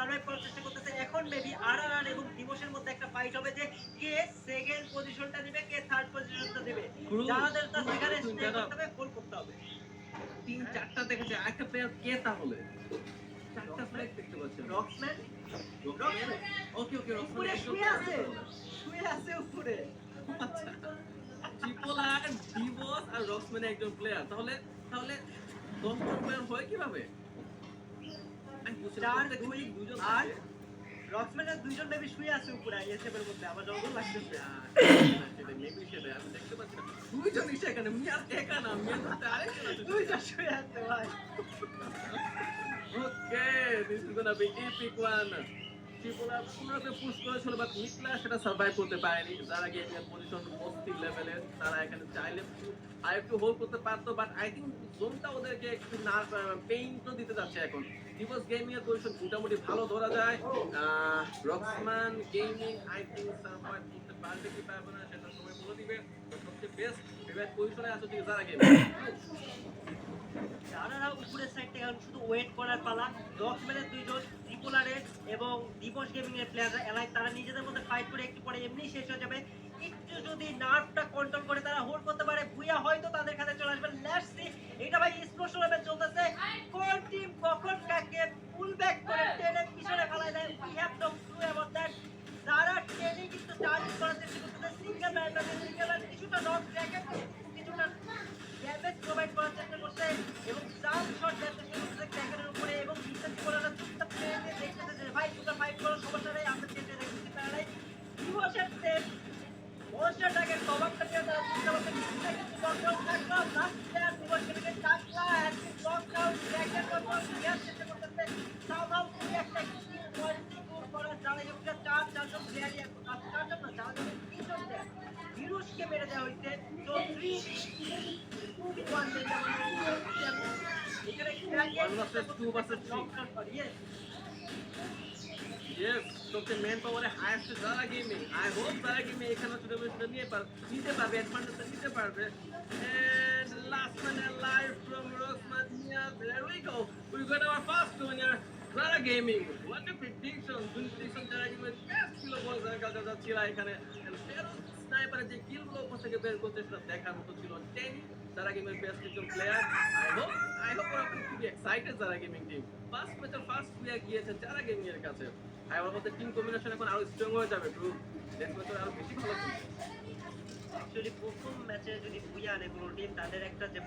Survive করার চেষ্টা করতেছে। এখন মেবি আরআরআর এবং দিবসের মধ্যে একটা ফাইট হবে যে কে সেকেন্ড পজিশনটা নেবে, কে থার্ড পজিশনটা নেবে। যাদের তার সেখানে স্টে করতে হবে, গোল করতে হবে। 3-4টা দেখেছে আরেকটা প্লেয়ার কে তাহলে? 4টা ফ্ল্যাগ দেখতে পাচ্ছেন। রক্সম্যান ওকে ওকে রক্সম্যান উপরে একজন শুয়ে আছে, তাহলে। শুয়ে আছে উপরে। আচ্ছা ট্রিপল আর ডিবস আর রক্সম্যান একজন প্লেয়ার তাহলে তাহলে 10 জন প্লেয়ার হয় কিভাবে? আমি বুঝতে চার, পারছি দুই, দুইজন আর থাকে। রক্সম্যানের দুইজন মেবি শুয়ে আছে উপরে এসএফ এর মধ্যে। আমার যখন লাগতেছে সেটাই মেবি সেটাই আমি দেখতে পাচ্ছি না দুইজনই সেখানে মিয়া একা না মিয়া তো আরেকজন আছে দুইটা শুয়ে আছে ভাই। Okay this is gonna be epic one triple আর পুরোপুরি পুশ করেছিল বাট নিকলা সেটা সার্ভাইভ করতে পারেনি যারা গেমের পজিশন অস্থির লেভেলের তারা এখানে চাইলে আর একটু হোল্ড করতে পারতো বাট আই থিঙ্ক জোনটা ওদেরকে একটু না পেইন তো দিতে যাচ্ছে এখন ডিভোর্স গেমিং এর পজিশন মোটামুটি ভালো ধরা যায় রক্সম্যান গেমিং আই থিঙ্ক সার্ভাইভ করতে পারবে কি পারবে না সেটা সময় বলে দিবে সবচেয়ে বেস্ট ফেভারিট পজিশনে আছে ঠিক যারা গেমিং যারা উপরের সাইড থেকে এখন শুধু ওয়েট করার পালা। রক্সম্যানের দুইজন, ট্রিপলারের এবং দিবস গেমিং এর প্লেয়াররা এলাই তারা নিজেদের মধ্যে ফাইট করে একটু পরে এমনি শেষ হয়ে যাবে। একটু যদি নার্ভটা কন্ট্রোল করে তারা হোল্ড করতে পারে, ভুইয়া হয়তো তাদের কাছে চলে আসবে। লেটস সি এটা ভাই স্পোর্টস লেভেল চলতেছে। কোন টিম কখন কাকে পুল ব্যাক করে টেনে পিছনে ফেলায় দেয়, we have no clue about that. যারা টেনে কিন্তু চার্জ করার চেষ্টা করতেছে, সিঙ্গেল ম্যান কিছুটা নক র্যাকেট কিছুটা ড্যামেজ প্রোভাইড করার চেষ্টা করছে এবং জাম্প শট দেওয়ার চেষ্টা করছে ক্র্যাকের উপরে এবং ডিফেন্স বোলাররা চুপচাপ টেনে দিয়ে দেখতেছে যে ভাই তোমরা ফাইট করো, সমস্যা নেই, আমরা চেষ্টা দেখতেছি প্যারালাই ডিভোশন টেম মনস্টার টাকের কভারটা দিয়ে তারা চেষ্টা করছে কিছুটা কিন্তু কন্ট্রোল থাকলো লাস্ট প্লেয়ার ডিভোশ থেকে টাকলা এন্ড ব্লক আউট ক্র্যাকের কন্ট্রোল দেওয়ার চেষ্টা করতেছে সামহাউ পুরো একটা কিল পয়েন্টে গোল করার জালে একটা চারজন প্লেয়ারই এখন চারজন না চারজন তিনজন প্লেয়ার বিরুষকে মেরে দেওয়া হয়েছে। তো 3-1 এখানে One versus two versus three. Yes, সবচেয়ে মেন পাওয়ারে হাইয়েস্ট যারা গেমিং আই হোপ যারা গেমিং এখানে টুর্নামেন্টটা নিতে পারবে অ্যাডভান্টেজটা নিতে পারবে and last man alive from Rosman Mia there we go we got our first winner যারা গেমিং what a prediction যারা গেমিং বেস্ট ছিল বল যারা কাজ যাচ্ছিল এখানে স্নাইপারের যে কিলগুলো উপর থেকে বের করতে সেটা দেখার মতো ছিল 10 যারা গেমের বেস্ট একজন প্লেয়ার আই হোপ ওরা খুবই এক্সাইটেড যারা গেমিং টিম ফার্স্ট ম্যাচে ফার্স্ট প্লেয়ার গিয়েছে যারা গেমিং এর কাছে আর ওর মধ্যে টিম কম্বিনেশন এখন আরো স্ট্রং হয়ে যাবে ট্রু দেখবে তো আরো বেশি ভালো অ্যাকচুয়ালি প্রথম ম্যাচে যদি ভুইয়া আনে কোনো টিম তাদের একটা যে